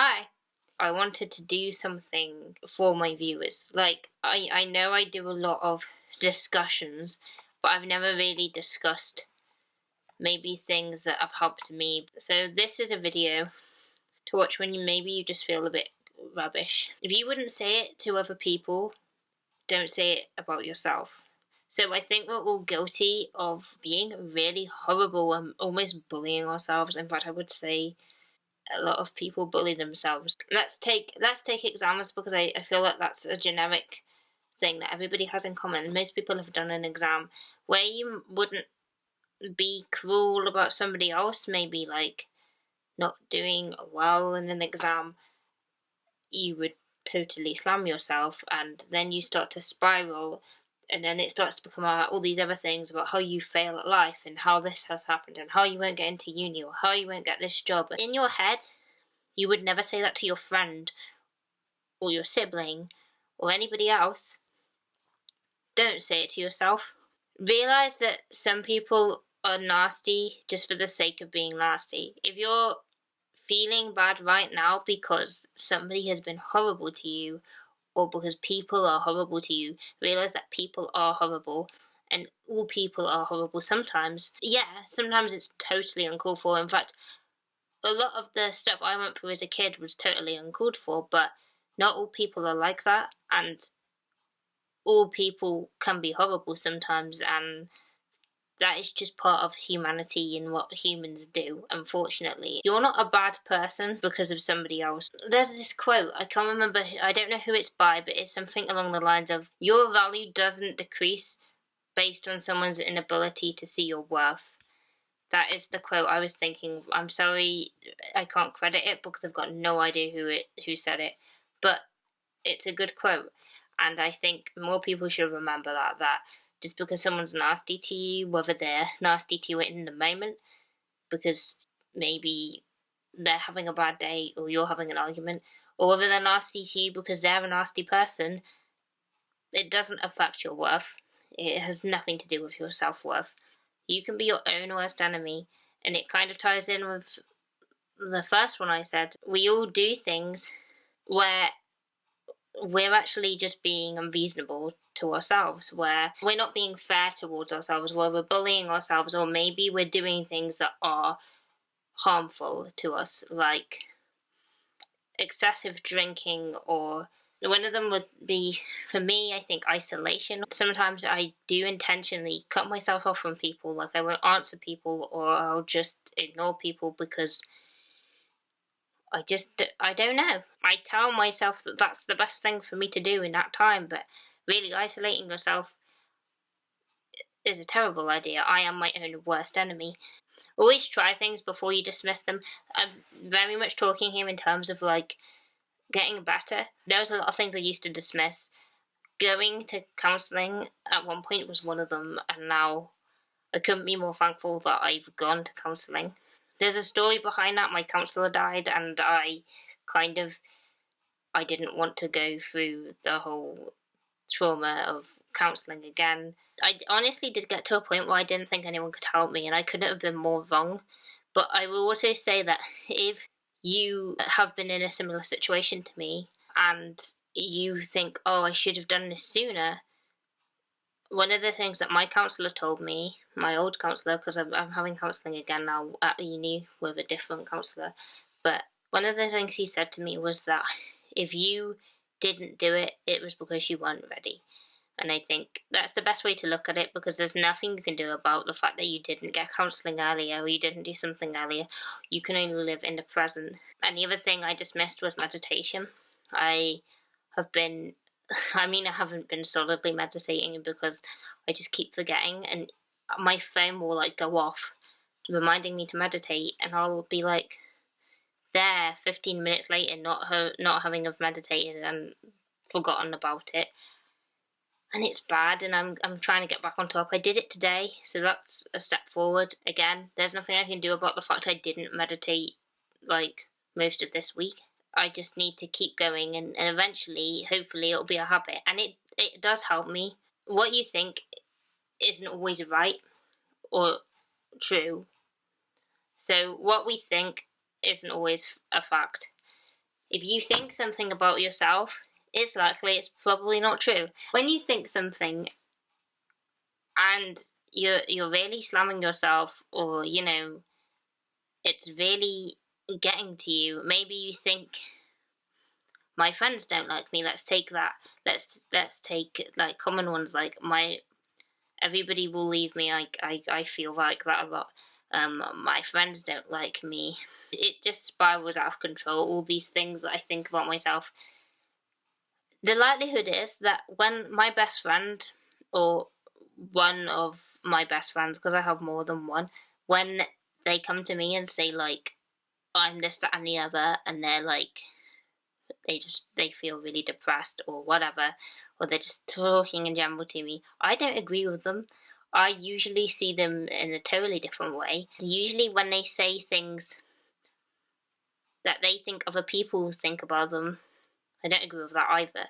Hi. I wanted to do something for my viewers. I know I do a lot of discussions, but I've never really discussed maybe things that have helped me. So this is a video to watch when maybe you just feel a bit rubbish. If you wouldn't say it to other people, don't say it about yourself. So I think we're all guilty of being really horrible and almost bullying ourselves. In fact, I would say a lot of people bully themselves. Let's take exams, because I feel like that's a generic thing that everybody has in common. Most people have done an exam where you wouldn't be cruel about somebody else, maybe like not doing well in an exam. You would totally slam yourself, and then you start to spiral, and then it starts to become all these other things about how you fail at life and how this has happened and how you won't get into uni or how you won't get this job. In your head, you would never say that to your friend or your sibling or anybody else. Don't say it to yourself. Realize that some people are nasty just for the sake of being nasty. If you're feeling bad right now because somebody has been horrible to you, or because people are horrible to you, realize that people are horrible, and all people are horrible sometimes. Yeah, sometimes it's totally uncalled for. In fact, a lot of the stuff I went through as a kid was totally uncalled for, but not all people are like that, and all people can be horrible sometimes, and that is just part of humanity and what humans do, unfortunately. You're not a bad person because of somebody else. There's this quote, I can't remember, I don't know who it's by, but it's something along the lines of, your value doesn't decrease based on someone's inability to see your worth. That is the quote I was thinking. I'm sorry I can't credit it because I've got no idea who said it, but it's a good quote, and I think more people should remember that just because someone's nasty to you, whether they're nasty to you in the moment because maybe they're having a bad day or you're having an argument, or whether they're nasty to you because they're a nasty person, it doesn't affect your worth. It has nothing to do with your self-worth. You can be your own worst enemy, and it kind of ties in with the first one I said. We all do things where we're actually just being unreasonable to ourselves, where we're not being fair towards ourselves, where we're bullying ourselves, or maybe we're doing things that are harmful to us, like excessive drinking, or one of them would be, for me, I think isolation. Sometimes I do intentionally cut myself off from people, like I won't answer people or I'll just ignore people because I don't know. I tell myself that that's the best thing for me to do in that time, but really isolating yourself is a terrible idea. I am my own worst enemy. Always try things before you dismiss them. I'm very much talking here in terms of like getting better. There was a lot of things I used to dismiss. Going to counselling at one point was one of them, and now I couldn't be more thankful that I've gone to counselling. There's a story behind that. My counsellor died, and I didn't want to go through the whole trauma of counselling again. I honestly did get to a point where I didn't think anyone could help me, and I couldn't have been more wrong. But I will also say that if you have been in a similar situation to me and you think, oh, I should have done this sooner, one of the things that my counsellor told me, my old counsellor, because I'm having counselling again now at uni with a different counsellor, but one of the things he said to me was that if you didn't do it, it was because you weren't ready. And I think that's the best way to look at it, because there's nothing you can do about the fact that you didn't get counselling earlier or you didn't do something earlier. You can only live in the present. And the other thing I dismissed was meditation. I haven't been solidly meditating because I just keep forgetting, and my phone will like go off reminding me to meditate, and I'll be like there 15 minutes later not having have meditated and forgotten about it. And it's bad, and I'm trying to get back on top. I did it today, so that's a step forward. Again, there's nothing I can do about the fact I didn't meditate like most of this week. I just need to keep going, and eventually, hopefully, it'll be a habit. And it does help me. What you think isn't always right or true. So what we think isn't always a fact. If you think something about yourself, it's likely it's probably not true. When you think something and you're really slamming yourself, or it's really getting to you. Maybe you think, my friends don't like me. Let's take that. Let's take like common ones like everybody will leave me. I feel like that a lot. My friends don't like me. It just spirals out of control. All these things that I think about myself. The likelihood is that when my best friend, or one of my best friends, because I have more than one, when they come to me and say like, I'm this, that, and the other, and they're like, they feel really depressed or whatever, or they're just talking in general to me, I don't agree with them. I usually see them in a totally different way. Usually when they say things that they think other people think about them, I don't agree with that either.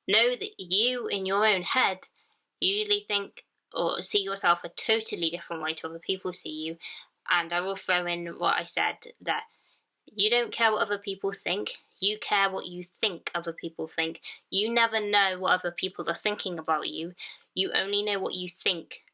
Know that you, in your own head, usually think or see yourself a totally different way to other people see you. And I will throw in what I said, that you don't care what other people think. You care what you think other people think. You never know what other people are thinking about you. You only know what you think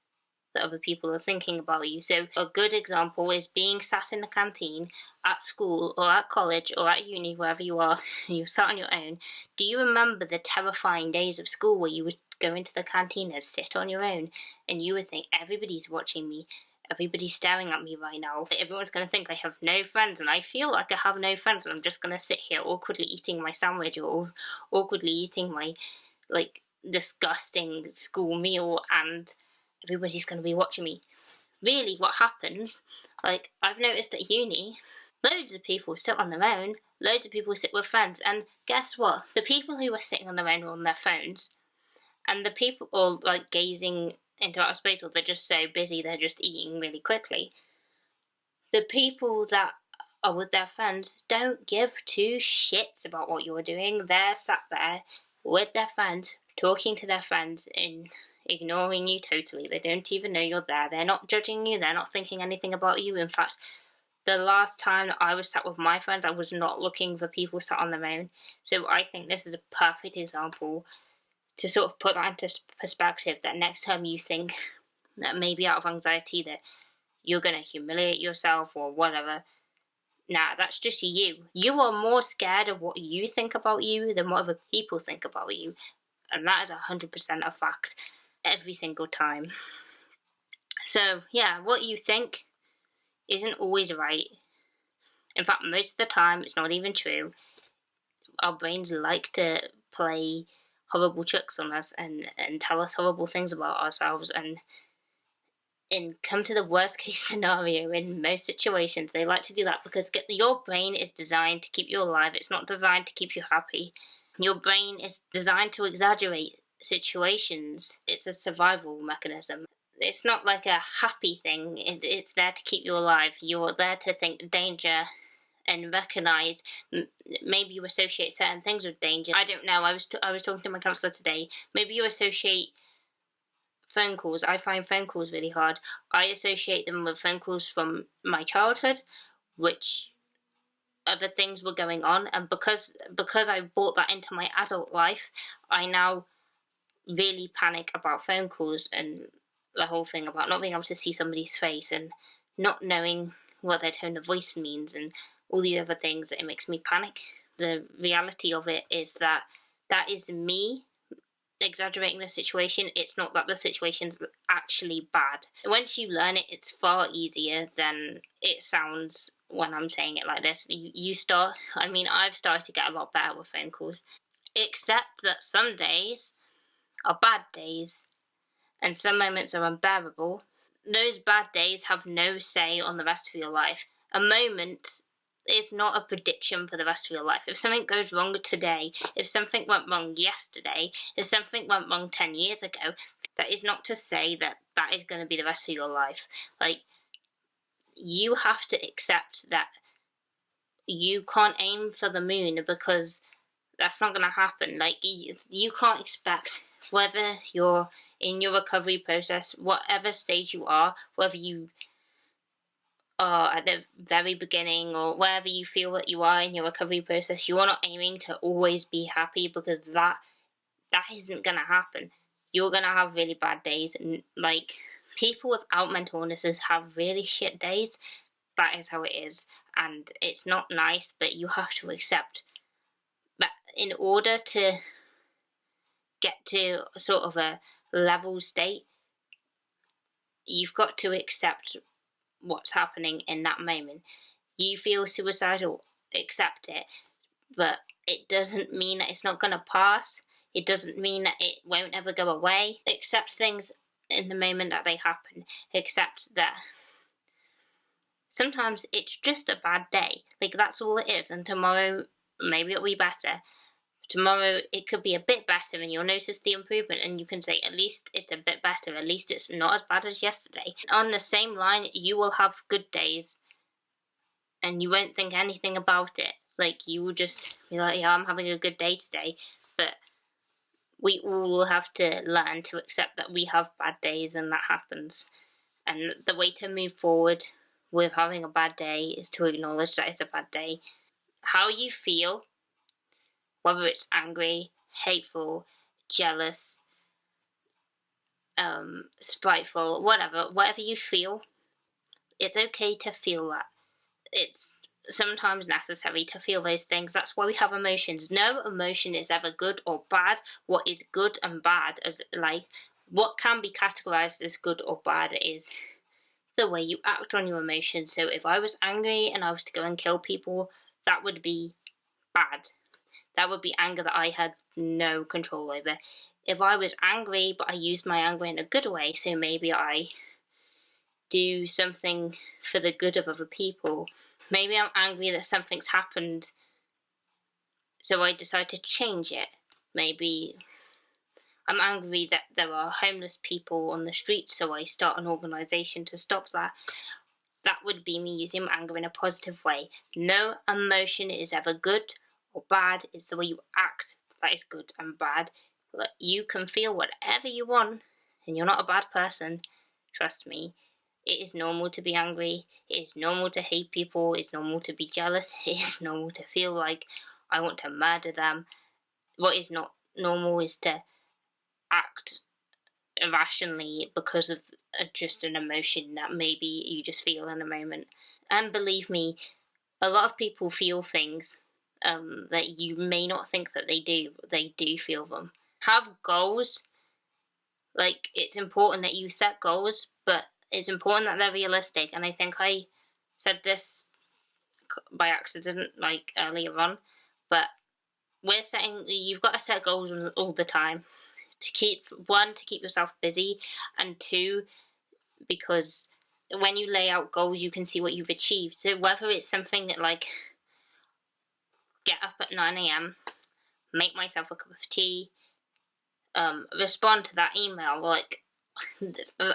that other people are thinking about you. So a good example is being sat in the canteen at school or at college or at uni, wherever you are, and you're sat on your own. Do you remember the terrifying days of school where you would go into the canteen and sit on your own, and you would think, everybody's watching me, everybody's staring at me right now, everyone's going to think I have no friends, and I feel like I have no friends, and I'm just going to sit here awkwardly eating my sandwich or awkwardly eating my disgusting school meal, and everybody's going to be watching me. Really, what happens, I've noticed at uni, loads of people sit on their own, loads of people sit with friends, and guess what? The people who are sitting on their own are on their phones, and the people all gazing into outer space, or they're just so busy they're just eating really quickly. The people that are with their friends don't give two shits about what you're doing. They're sat there with their friends, talking to their friends, and ignoring you totally. They don't even know you're there. They're not judging you. They're not thinking anything about you. In fact, the last time that I was sat with my friends, I was not looking for people sat on their own. So I think this is a perfect example to sort of put that into perspective, that next time you think that maybe out of anxiety that you're going to humiliate yourself or whatever, nah, that's just you. You are more scared of what you think about you than what other people think about you. And that is 100% a fact every single time. So, yeah, what you think isn't always right. In fact, most of the time, it's not even true. Our brains like to play horrible tricks on us and tell us horrible things about ourselves, and come to the worst case scenario in most situations. They like to do that because your brain is designed to keep you alive. It's not designed to keep you happy. Your brain is designed to exaggerate situations. It's a survival mechanism. It's not like a happy thing. It's there to keep you alive. You're there to think danger and recognise, maybe you associate certain things with danger. I don't know. I was talking to my counsellor today. Maybe you associate phone calls. I find phone calls really hard. I associate them with phone calls from my childhood, which other things were going on, and because I brought that into my adult life, I now really panic about phone calls and the whole thing about not being able to see somebody's face and not knowing what their tone of voice means and all these other things. It makes me panic. The reality of it is that is me exaggerating the situation. It's not that the situation's actually bad. Once you learn it, it's far easier than it sounds when I'm saying it like this. I've started to get a lot better with phone calls, except that some days are bad days and some moments are unbearable. Those bad days have no say on the rest of your life. A moment is not a prediction for the rest of your life. If something goes wrong today, if something went wrong yesterday, if something went wrong 10 years ago, that is not to say that is going to be the rest of your life. You have to accept that you can't aim for the moon, because that's not going to happen. You can't expect, whether you're in your recovery process, whatever stage you are, whether you are at the very beginning, or wherever you feel that you are in your recovery process, you are not aiming to always be happy, because that isn't gonna happen. You're gonna have really bad days, and like, people without mental illnesses have really shit days. That is how it is, and it's not nice, but you have to accept that in order to get to sort of a level state, you've got to accept what's happening in that moment. You feel suicidal, accept it, but it doesn't mean that it's not going to pass. It doesn't mean that it won't ever go away. Accept things in the moment that they happen. Accept that sometimes it's just a bad day. Like, that's all it is. And tomorrow, maybe it'll be better. Tomorrow, it could be a bit better, and you'll notice the improvement, and you can say, at least it's a bit better. At least it's not as bad as yesterday. On the same line, you will have good days, and you won't think anything about it. Like, you will just be like, yeah, I'm having a good day today. But we all have to learn to accept that we have bad days, and that happens. And the way to move forward with having a bad day is to acknowledge that it's a bad day. How you feel, whether it's angry, hateful, jealous, spiteful, whatever you feel, it's okay to feel that. It's sometimes necessary to feel those things. That's why we have emotions. No emotion is ever good or bad. What is good and bad, like, what can be categorized as good or bad is the way you act on your emotions. So if I was angry and I was to go and kill people, that would be bad. That would be anger that I had no control over. If I was angry, but I used my anger in a good way, so maybe I do something for the good of other people. Maybe I'm angry that something's happened, so I decide to change it. Maybe I'm angry that there are homeless people on the streets, so I start an organisation to stop that. That would be me using my anger in a positive way. No emotion is ever good or bad. It's the way you act that is good and bad. You can feel whatever you want, and you're not a bad person. Trust me. It is normal to be angry. It is normal to hate people. It's normal to be jealous. It is normal to feel like I want to murder them. What is not normal is to act irrationally because of just an emotion that maybe you just feel in a moment. And believe me, a lot of people feel things that you may not think that they do, but they do feel them. Have goals. Like, it's important that you set goals, but it's important that they're realistic. And I think I said this by accident, like, earlier on, but you've got to set goals all the time. To keep yourself busy, and two, because when you lay out goals, you can see what you've achieved. So whether it's something that, like, get up at 9 a.m, make myself a cup of tea, respond to that email, like,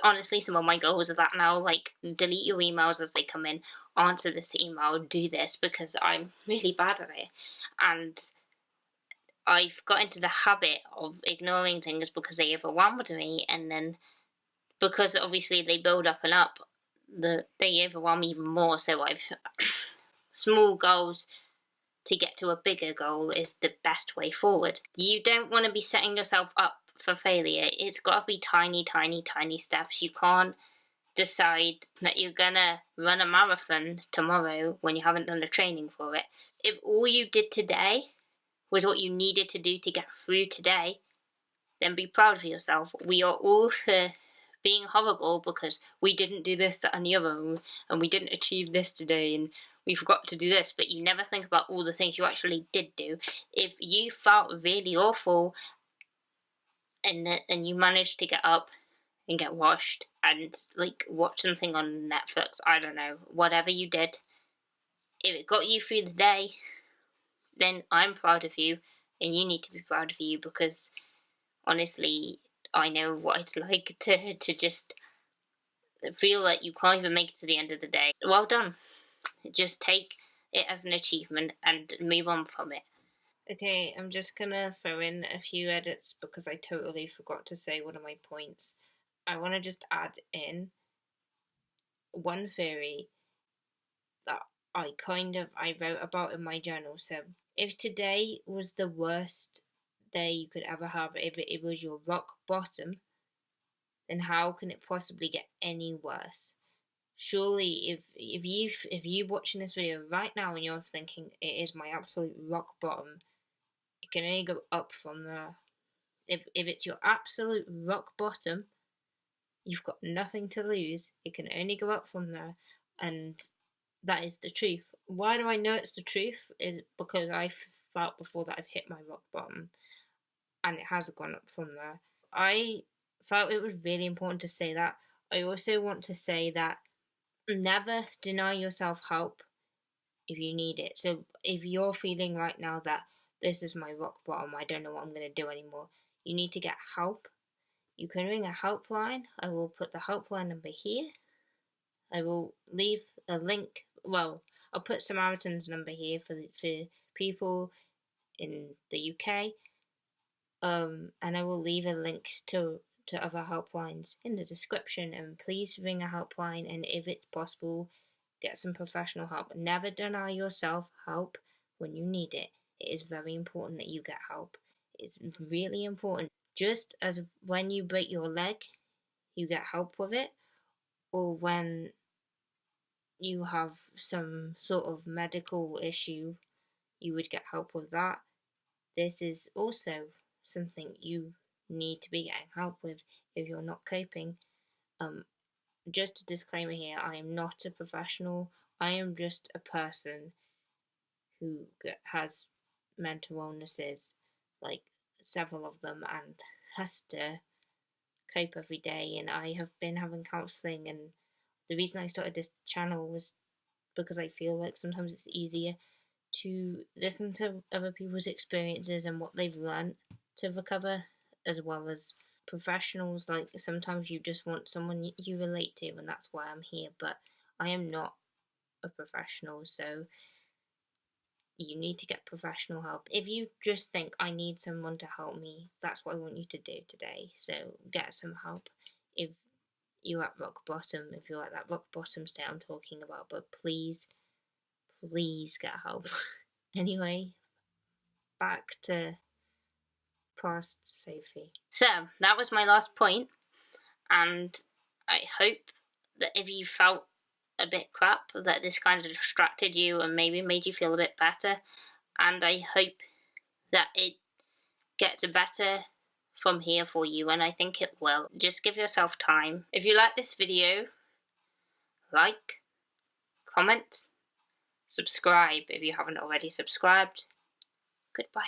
honestly, some of my goals are that now, like, delete your emails as they come in, answer this email, do this, because I'm really bad at it. And I've got into the habit of ignoring things because they overwhelmed me, and then because obviously they build up and up, they overwhelm me even more. So I've small goals to get to a bigger goal is the best way forward. You don't want to be setting yourself up for failure. It's got to be tiny, tiny, tiny steps. You can't decide that you're gonna run a marathon tomorrow when you haven't done the training for it. If all you did today was what you needed to do to get through today, then be proud of yourself. We are all for being horrible because we didn't do this, that, and the other, and we didn't achieve this today, and we forgot to do this, but you never think about all the things you actually did do. If you felt really awful and you managed to get up and get washed and, like, watch something on Netflix, I don't know, whatever you did, if it got you through the day, then I'm proud of you, and you need to be proud of you, because honestly, I know what it's like to just feel like you can't even make it to the end of the day. Well done. Just take it as an achievement and move on from it. Okay, I'm just gonna throw in a few edits because I totally forgot to say one of my points. I want to just add in one theory I wrote about in my journal. So if today was the worst day you could ever have, if it was your rock bottom, then how can it possibly get any worse? Surely, if you watching this video right now and you're thinking it is my absolute rock bottom, it can only go up from there. If it's your absolute rock bottom, you've got nothing to lose. It can only go up from there, and that is the truth. Why do I know it's the truth? Is because I felt before that I've hit my rock bottom, and it has gone up from there. I felt it was really important to say that. I also want to say that never deny yourself help if you need it. So if you're feeling right now that this is my rock bottom, I don't know what I'm going to do anymore, you need to get help. You can ring a helpline. I will put the helpline number here. I will leave a link. Well, I'll put Samaritans number here for people in the UK. And I will leave a link to other helplines in the description. And please ring a helpline, and if it's possible, get some professional help. Never deny yourself help when you need it. It is very important that you get help. It's really important. Just as when you break your leg, you get help with it, or when you have some sort of medical issue, you would get help with that. This is also something you need to be getting help with if you're not coping. Just a disclaimer here, I am not a professional. I am just a person who has mental illnesses, like several of them, and has to cope every day. And I have been having counselling, and the reason I started this channel was because I feel like sometimes it's easier to listen to other people's experiences and what they've learned to recover, as well as professionals. Like sometimes you just want someone you relate to, and that's why I'm here. But I am not a professional, so you need to get professional help. If you just think I need someone to help me, that's what I want you to do today. So get some help if you're at rock bottom, if you're at that rock bottom state I'm talking about. But please get help. Anyway, back to past Sophie. So that was my last point, and I hope that if you felt a bit crap, that this kind of distracted you and maybe made you feel a bit better, and I hope that it gets better from here for you, and I think it will. Just give yourself time. If you like this video, like, comment, subscribe if you haven't already subscribed. Goodbye.